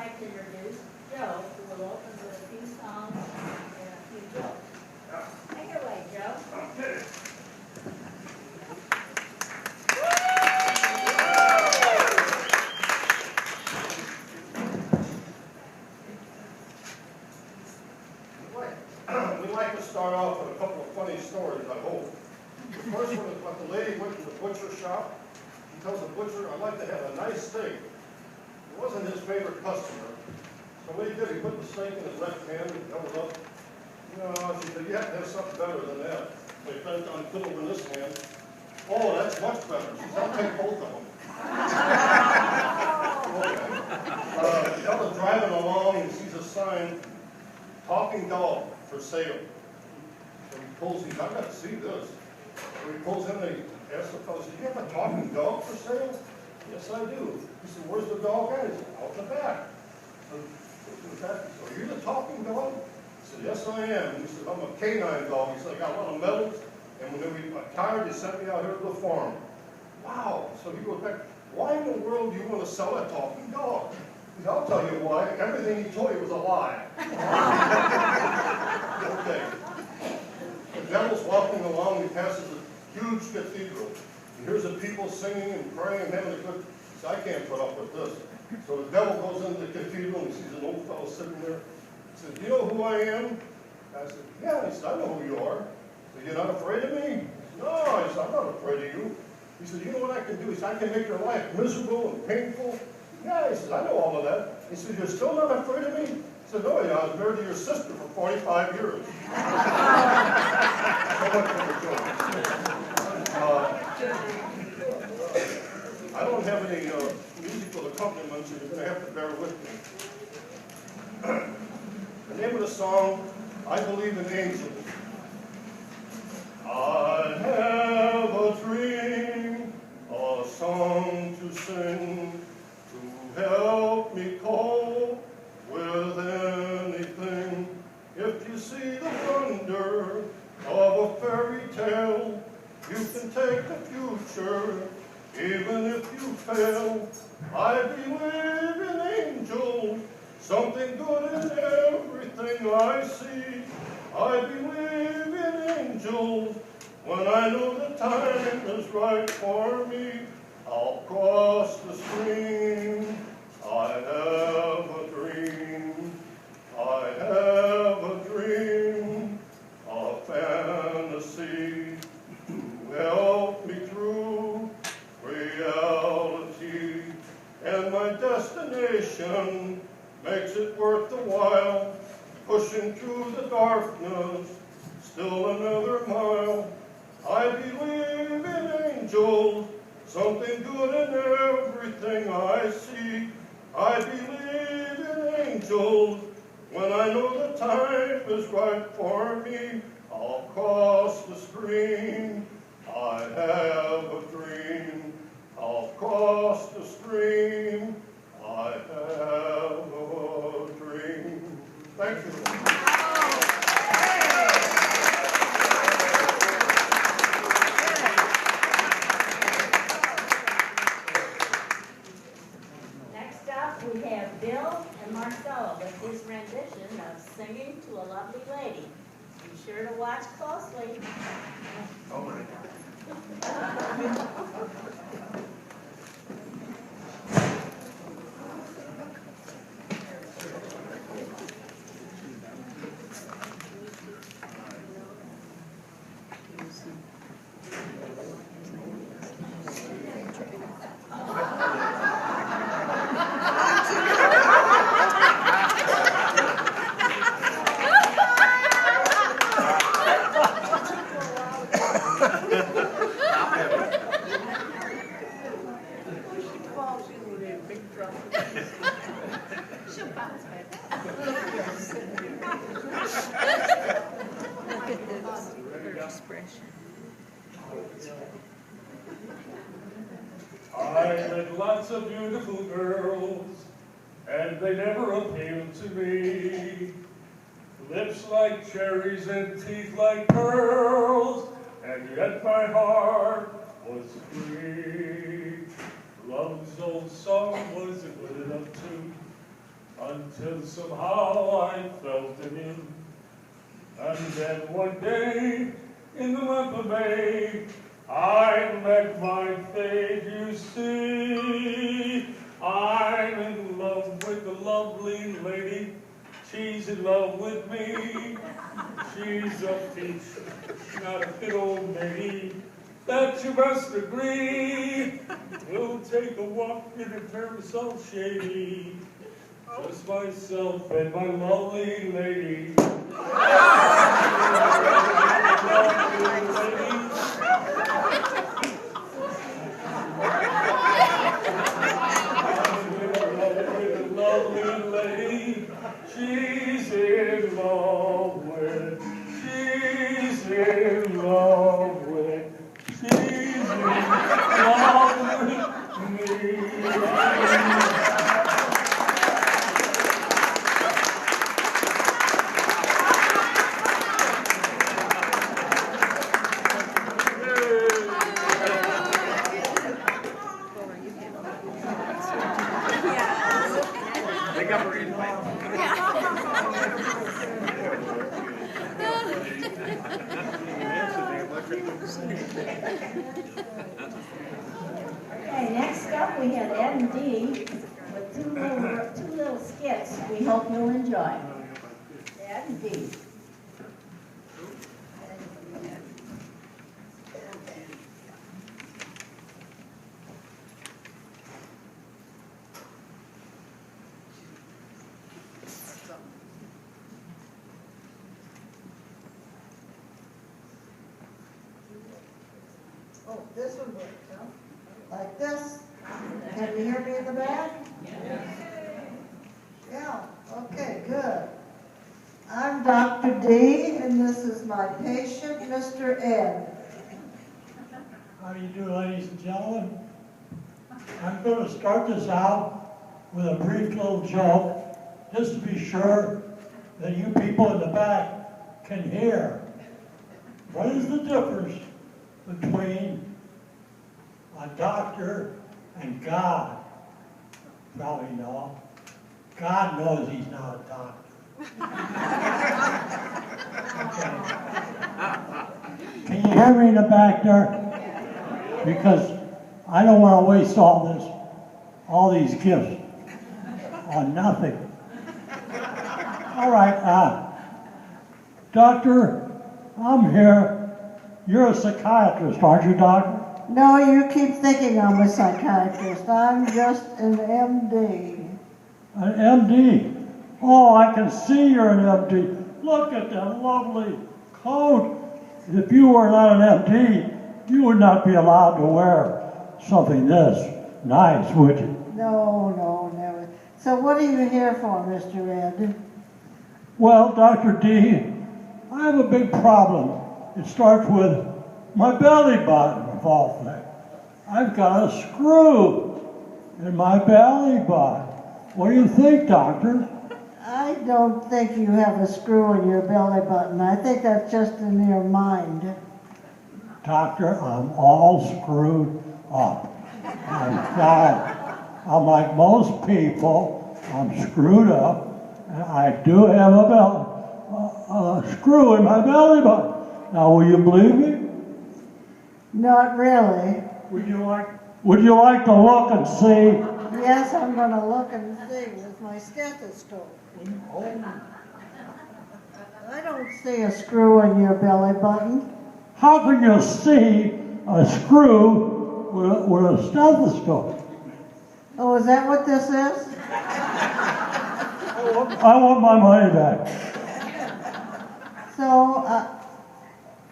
like to introduce Joe, who will open with a few songs and a few jokes. Take it away, Joe. Okay. We like to start off with a couple of funny stories, I hope. The first one is about the lady went to the butcher shop. She tells the butcher, I'd like to have a nice steak. It wasn't his favorite customer. So what he did, he put the steak in his left hand and held it up. No, she said, you have to have something better than that. So he bent down and put it over in this hand. Oh, that's much better. She said, I'll take both of them. Okay. The fellow driving along, he sees a sign, talking dog for sale. So he pulls, I've got to see this. So he pulls in and he asks the fellow, do you have a talking dog for sale? Yes, I do. He said, where's the dog at? He said, out the back. So you're the talking dog? He said, yes, I am. He said, I'm a canine dog. He said, I got a lot of medals, and when they were tired, they sent me out here to the farm. Wow. So he goes back, why in the world do you want to sell a talking dog? He said, I'll tell you why. Everything he told you was a lie. Okay. The devil's walking along, he passes a huge cathedral. He hears the people singing and praying and having a good, he said, I can't put up with this. So the devil goes into the cathedral and he sees an old fellow sitting there. He says, do you know who I am? I said, yeah. He said, I know who you are. He said, you're not afraid of me? He said, no. I said, I'm not afraid of you. He said, you know what I can do? He said, I can make your life miserable and painful. Yeah, he said, I know all of that. He said, you're still not afraid of me? He said, no, I was married to your sister for 45 years. So much for the joke. I don't have any musical accompaniments, so you're going to have to bear with me. The name of the song, I Believe in Angels. I have a dream, a song to sing, to help me cope with anything. If you see the wonder of a fairy tale, you can take the future, even if you fail. I believe in angels, something good in everything I see. I believe in angels, when I know the time is right for me. I'll cross the stream. I have a dream. I have a dream, a fantasy to help me through reality. And my destination makes it worth the while, pushing through the darkness, still another mile. I believe in angels, something good in everything I see. I believe in angels, when I know the time is right for me. I'll cross the stream. I have a dream. I'll cross the stream. I have a dream. Thank you. Next up, we have Bill and Marcella with his rendition of Singing to a Lovely Lady. Be sure to watch closely. Oh my I met lots of beautiful girls, and they never appealed to me. Lips like cherries and teeth like pearls, and yet my heart was free. Love's old song wasn't good enough to till somehow I felt it in. And then one day, in the month of May, I met my fate, you see. I'm in love with a lovely lady. She's in love with me. She's a peach, not a fit old lady. That you must agree. We'll take a walk in a parasol shady. Just myself and my lovely lady. Lovely lady, she's in love with, she's in love with, she's in love with me. Okay, next up we have Ed and Dee with two little skits we hope you'll enjoy. Ed and Dee. Oh, this one works, huh? Like this? Can you hear me in the back? Yeah, okay, good. I'm Dr. D, and this is my patient, Mr. Ed. How do you do, ladies and gentlemen? I'm going to start this out with a brief little joke, just to be sure that you people in the back can hear. What is the difference between a doctor and God? Probably know. God knows he's not a doctor. Okay. Can you hear me in the back there? Because I don't want to waste all these gifts on nothing. All right, doctor, I'm here. You're a psychiatrist, aren't you, doctor? No, you keep thinking I'm a psychiatrist. I'm just an MD. An MD? Oh, I can see you're an MD. Look at that lovely coat. If you were not an MD, you would not be allowed to wear something this nice, would you? No, never. So what are you here for, Mr. Ed? Well, Dr. D, I have a big problem. It starts with my belly button, of all things. I've got a screw in my belly button. What do you think, doctor? I don't think you have a screw in your belly button. I think that's just in your mind. Doctor, I'm all screwed up. I'm like most people. I'm screwed up, and I do have a screw in my belly button. Now, will you believe me? Not really. Would you like to look and see? Yes, I'm going to look and see with my stethoscope. I don't see a screw in your belly button. How can you see a screw with a stethoscope? Oh, is that what this is? I want my money back. So,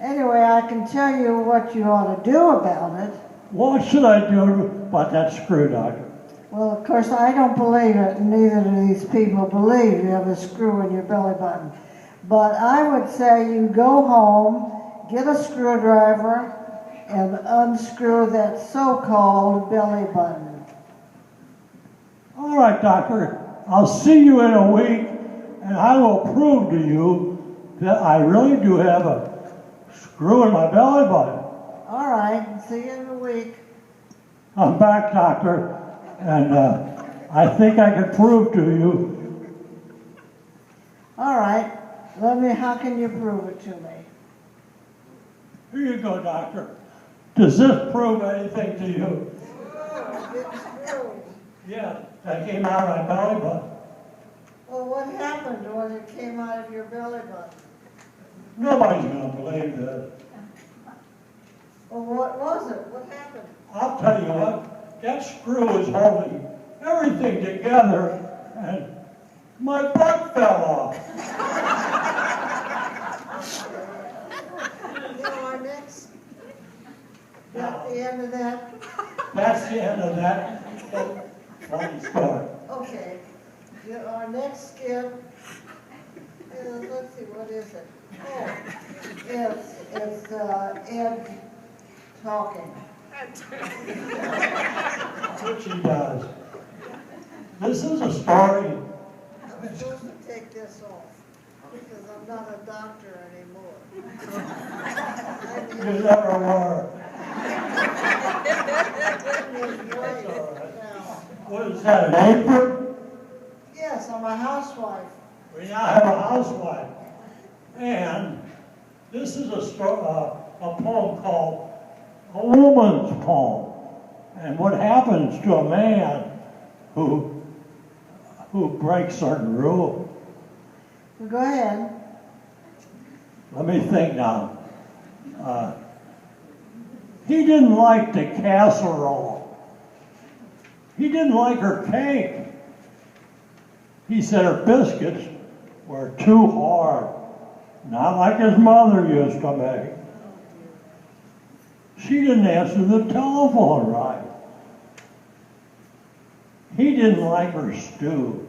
anyway, I can tell you what you ought to do about it. What should I do about that screw, doctor? Well, of course, I don't believe it, and neither do these people believe you have a screw in your belly button. But I would say you go home, get a screwdriver, and unscrew that so-called belly button. All right, doctor. I'll see you in a week, and I will prove to you that I really do have a screw in my belly button. All right, see you in a week. I'm back, doctor, and I think I can prove to you All right, how can you prove it to me? Here you go, doctor. Does this prove anything to you? Oh, it's true. Yeah, that came out of my belly button. Well, what happened when it came out of your belly button? Nobody's going to believe this. Well, what was it? What happened? I'll tell you what, that screw is holding everything together, and my butt fell off. Our next, at the end of that, That's the end of that funny story. okay. Our next skit is, let's see, what is it? Oh, it's Ed talking. Which he does. This is a story. I'm supposed to take this off because I'm not a doctor anymore. You never were. What is that, an apron? Yes, I'm a housewife. We now have a housewife. And this is a poem called A Woman's Poem. And what happens to a man who breaks certain rules. Well, go ahead. Let me think now. He didn't like the casserole. He didn't like her cake. He said her biscuits were too hard, not like his mother used to make. She didn't answer the telephone right. He didn't like her stew.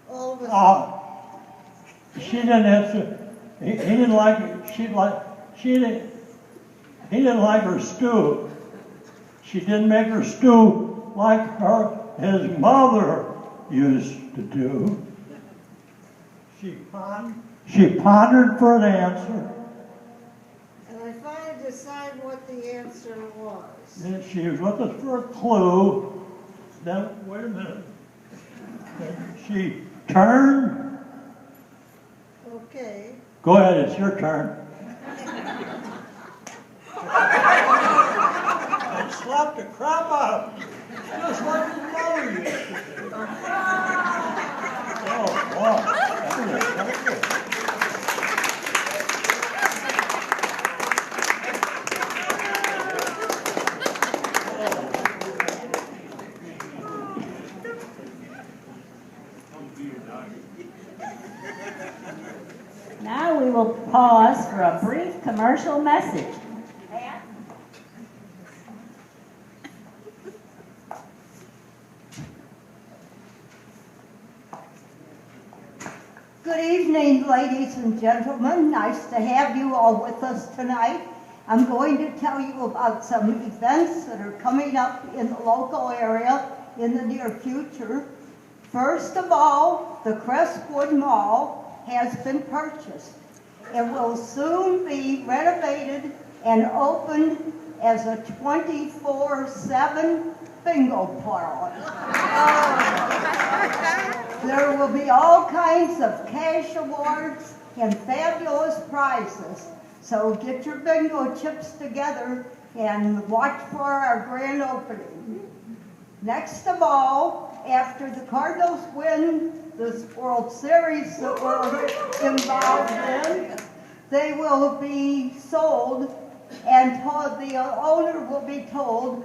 All of us. She didn't answer. He didn't like it. He didn't like her stew. She didn't make her stew like his mother used to do. She pondered for an answer. And I finally decided what the answer was. Then she was looking for a clue. Then, wait a minute. Then she turned. Okay. Go ahead, it's your turn. And slapped the crap out of him, just like his mother used to do. Oh, boy. That was good. Now we will pause for a brief commercial message. Good evening, ladies and gentlemen. Nice to have you all with us tonight. I'm going to tell you about some events that are coming up in the local area in the near future. First of all, the Crestwood Mall has been purchased. It will soon be renovated and opened as a 24/7 bingo parlor. There will be all kinds of cash awards and fabulous prizes. So get your bingo chips together and watch for our grand opening. Next of all, after the Cardinals win this World Series that we're involved in, they will be sold and the owner will be told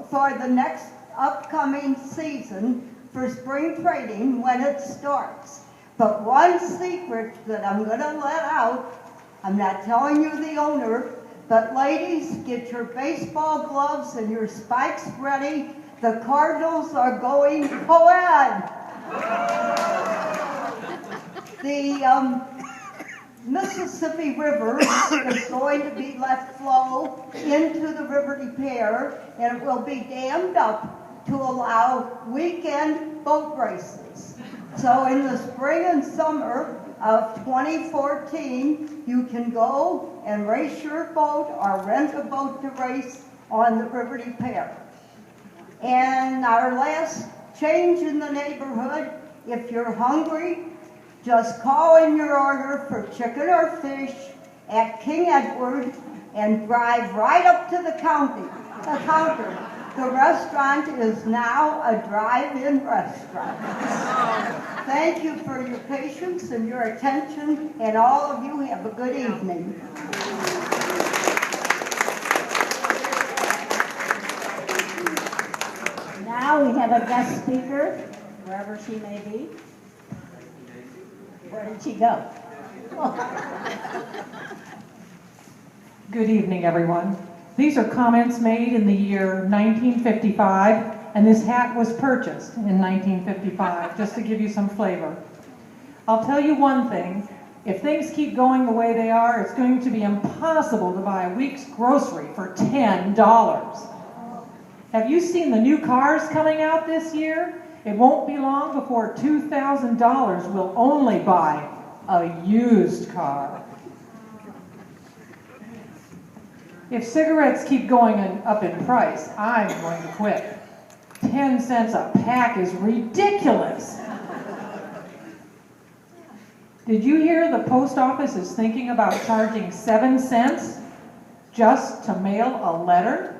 for the next upcoming season for spring training when it starts. But one secret that I'm going to let out, I'm not telling you the owner, but ladies, get your baseball gloves and your spikes ready. The Cardinals are going co-ed. The Mississippi River is going to be let flow into the River de Pere, and it will be dammed up to allow weekend boat races. So in the spring and summer of 2014, you can go and race your boat or rent a boat to race on the Liberty Pair. And our last change in the neighborhood, if you're hungry, just call in your order for chicken or fish at King Edward and drive right up to the counter. The restaurant is now a drive-in restaurant. Thank you for your patience and your attention, and all of you have a good evening. Now we have a guest speaker, wherever she may be. Where did she go? Good evening, everyone. These are comments made in the year 1955, and this hat was purchased in 1955, just to give you some flavor. I'll tell you one thing, if things keep going the way they are, it's going to be impossible to buy a week's grocery for $10. Have you seen the new cars coming out this year? It won't be long before $2,000 will only buy a used car. If cigarettes keep going up in price, I'm going to quit. 10 cents a pack is ridiculous. Did you hear the post office is thinking about charging 7 cents just to mail a letter?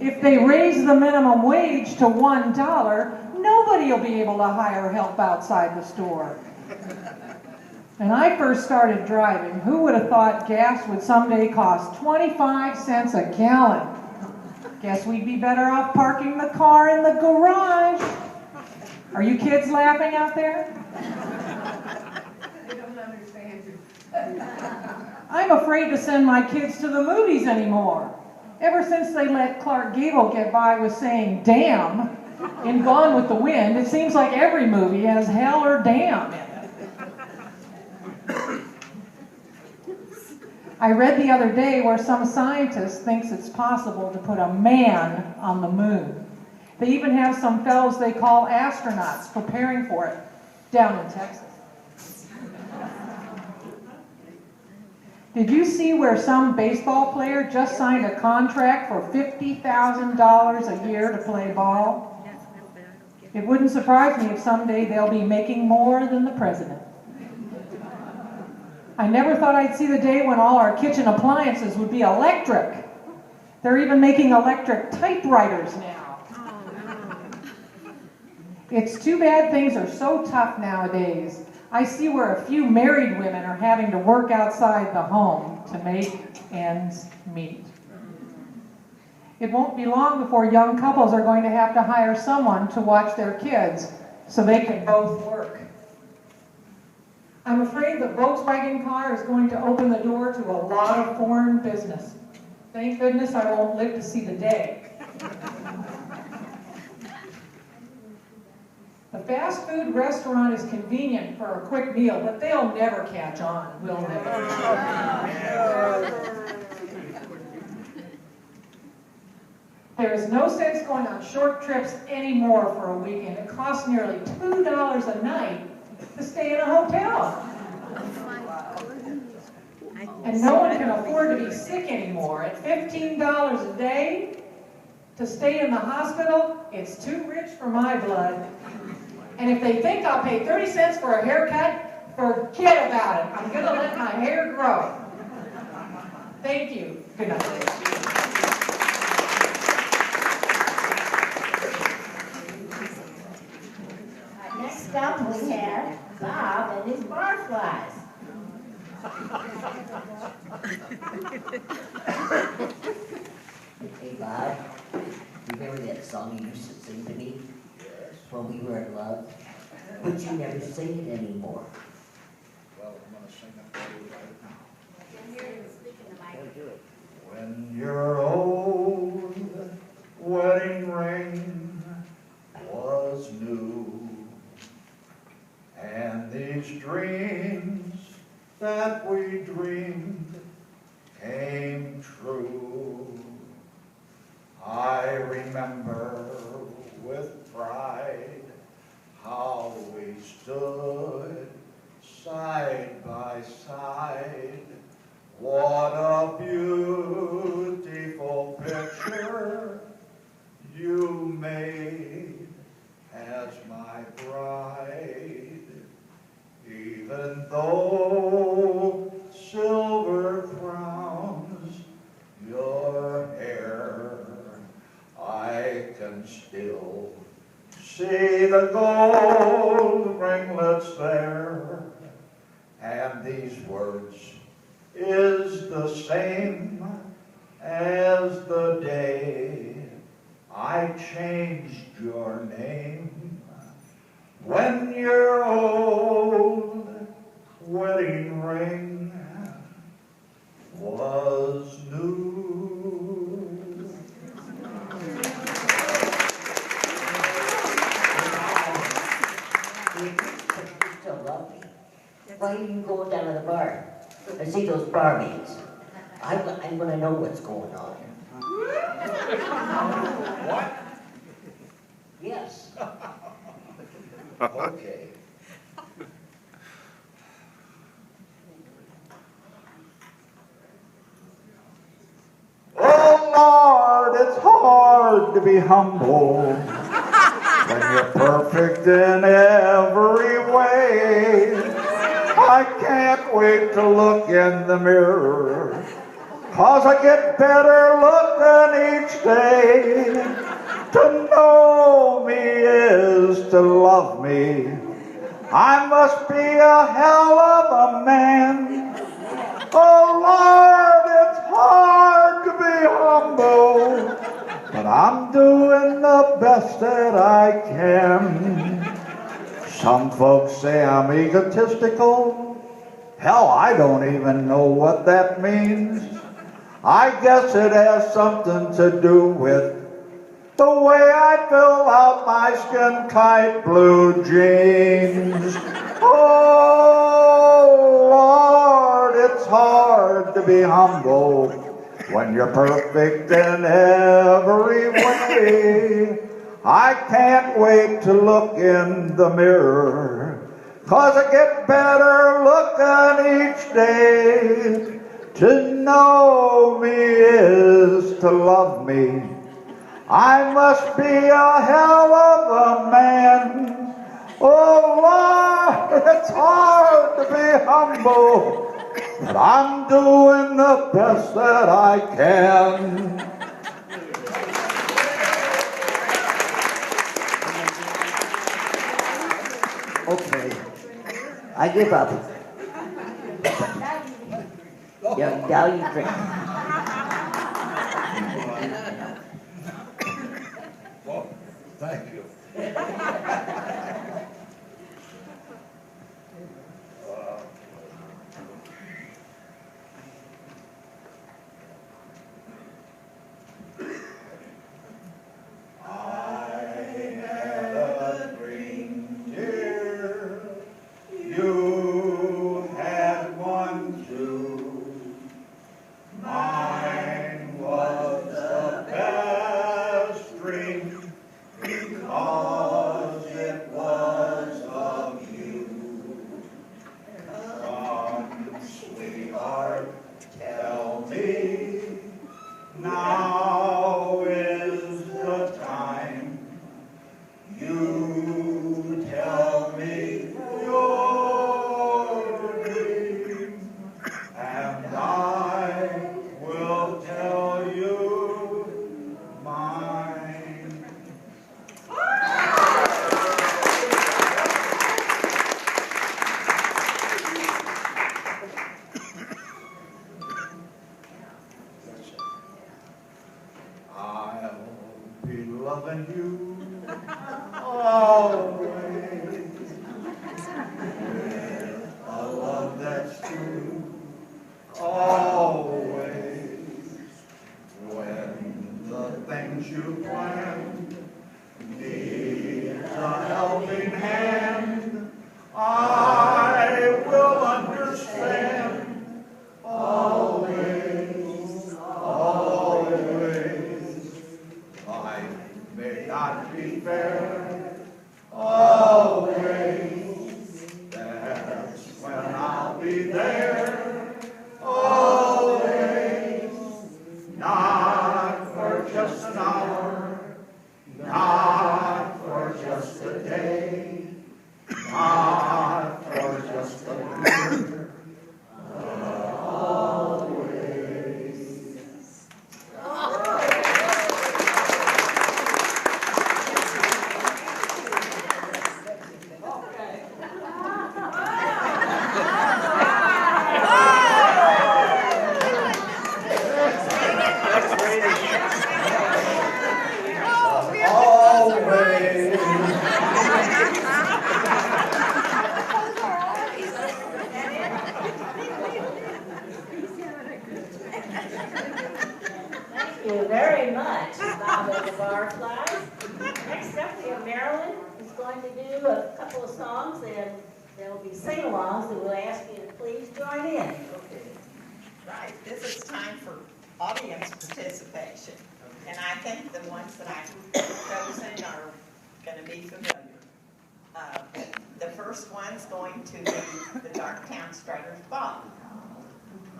If they raise the minimum wage to $1, nobody will be able to hire help outside the store. When I first started driving, who would have thought gas would someday cost 25 cents a gallon? Guess we'd be better off parking the car in the garage. Are you kids laughing out there? They don't understand you. I'm afraid to send my kids to the movies anymore. Ever since they let Clark Gable get by with saying damn in Gone with the Wind, it seems like every movie has hell or damn in it. I read the other day where some scientist thinks it's possible to put a man on the moon. They even have some fellows they call astronauts preparing for it down in Texas. Did you see where some baseball player just signed a contract for $50,000 a year to play ball? It wouldn't surprise me if someday they'll be making more than the president. I never thought I'd see the day when all our kitchen appliances would be electric. They're even making electric typewriters now. It's too bad things are so tough nowadays. I see where a few married women are having to work outside the home to make ends meet. It won't be long before young couples are going to have to hire someone to watch their kids so they can both work. I'm afraid the Volkswagen car is going to open the door to a lot of foreign business. Thank goodness I won't live to see the day. The fast food restaurant is convenient for a quick meal, but they'll never catch on, will they? There is no sense going on short trips anymore for a weekend. It costs nearly $2 a night to stay in a hotel. And no one can afford to be sick anymore. At $15 a day to stay in the hospital, it's too rich for my blood. And if they think I'll pay 30 cents for a haircut, forget about it. I'm going to let my hair grow. Thank you. Good night. Next up we have Bob and his barflies. Hey Bob, remember that song you used to sing to me? When we were in love? But you never sing it anymore. Well, I'm going to sing it for you right now. Do it. When your old wedding ring was new, and these dreams that we dreamed came true, I remember side, how we stood side by side. What a beautiful picture you made as my bride. Even though silver crowns your hair, I can still see the gold ringlets there. And these words is the same as the day I changed your name. When your old wedding ring was new. You still love me. Why are you going down to the bar? I see those barmaids. I want to know what's going on. What? Yes. Okay. Oh Lord, it's hard to be humble when you're perfect in every way. I can't wait to look in the mirror, 'cause I get better looking each day. To know me is to love me. I must be a hell of a man. Oh Lord, it's hard to be humble, but I'm doing the best that I can. Some folks say I'm egotistical. Hell, I don't even know what that means. I guess it has something to do with the way I fill out my skin-tight blue jeans. Oh, Lord, it's hard to be humble when you're perfect in every way. I can't wait to look in the mirror, 'cause I get better looking each day. To know me is to love me. I must be a hell of a man. Oh Lord, it's hard to be humble, but I'm doing the best that I can. Okay. I give up. Yeah, now you drink. Well, thank you. I had a dream, dear. You had one too. Mine was the best dream because it day. Not for just a year, but always. Thank you very much, Bob and the Barflies. Next up, we have Marilyn, who's going to do a couple of songs, and there'll be sing-alongs, and we'll ask you to please join in. Okay. Right, this is time for audience participation. And I think the ones that I've chosen are going to be familiar. The first one's going to be the Darktown Strutters Ball.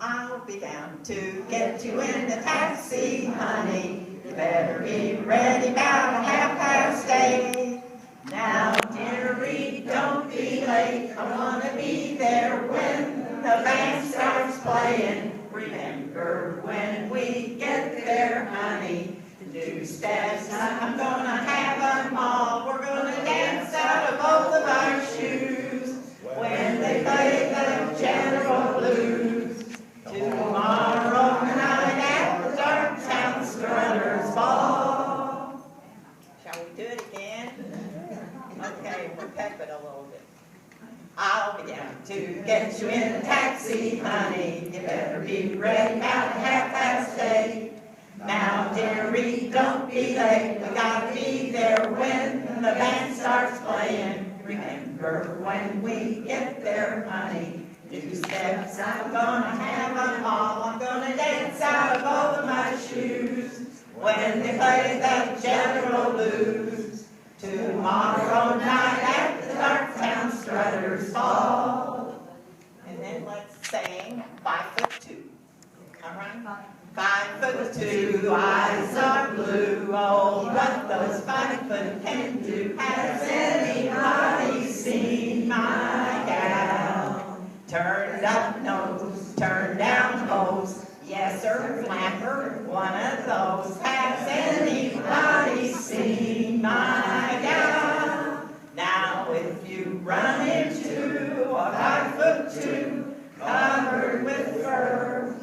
I'll be down to get you in the taxi, honey. You better be ready about 8:30. Now, dearie, don't be late. I want to be there when the band starts playing. Remember when we get there, honey. Two steps, I'm gonna have them all. We're gonna dance out of both of our shoes when they play the General Blues. Tomorrow night at the Darktown Strutters Ball. Shall we do it again? Okay, we'll pep it a little bit. I'll be down to get you in a taxi, honey. You better be ready about 8:30. Now, dearie, don't be late. We gotta be there when the band starts playing. Remember when we get there, honey. 2 steps, I'm gonna have them all. I'm gonna dance out of both of my shoes when they play that General Blues. Tomorrow night at the Darktown Strutters Ball. And then let's sing 5'2". All right? 5'2", eyes are blue. Oh, what those 5 foot can do. Has anybody seen my gal? Turned up nose, turned down hose. Yes, sir, flapper, one of those. Has anybody seen my gal? Now, if you run into a 5'2", covered with fur,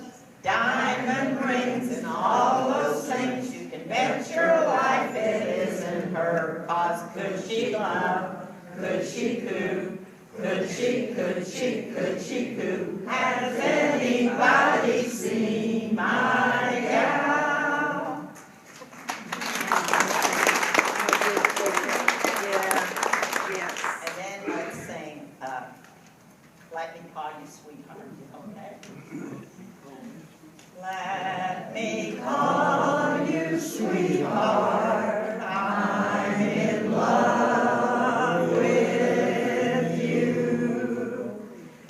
diamond rings and all those things, you can bet your life it isn't her. 'Cause could she love, could she coo, could she coo? Has anybody seen my gal? And then let's sing Let Me Call You Sweetheart, okay? Let me call you sweetheart, I'm in love with you.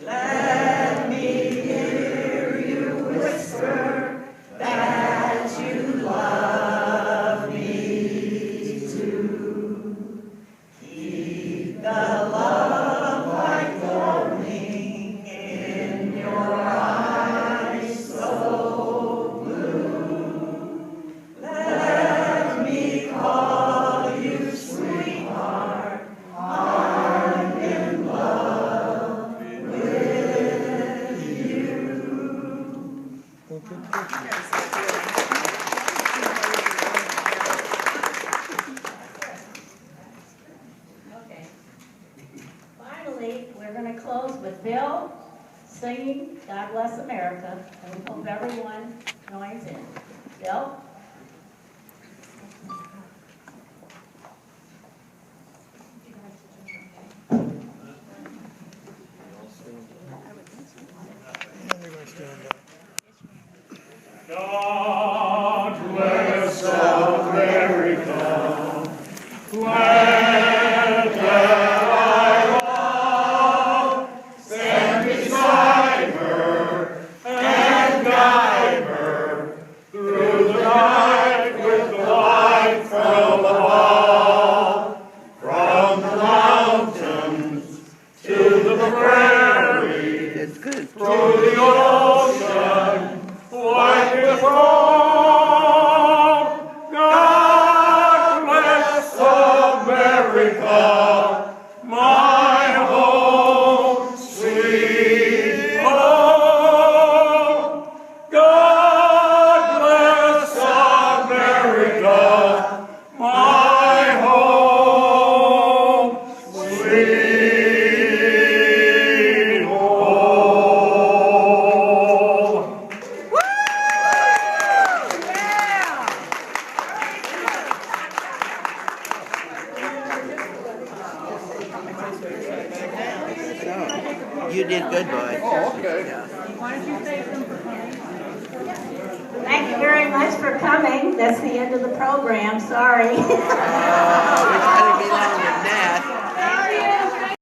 Let me hear you whisper that you love me too. Keep the love light glowing in your eyes so blue. Let me call you sweetheart, I'm in love with you. Okay. Finally, we're going to close with Bill singing God Bless America, and we hope everyone joins in. Bill? God bless America, land that I love. Stand beside her and guide her through the the ocean, white with foam. God bless America, my home, sweet home. God bless America, my home, sweet home. You did good, boy. Oh, okay. Thank you very much for coming. That's the end of the program. Sorry. We tried to be longer than that.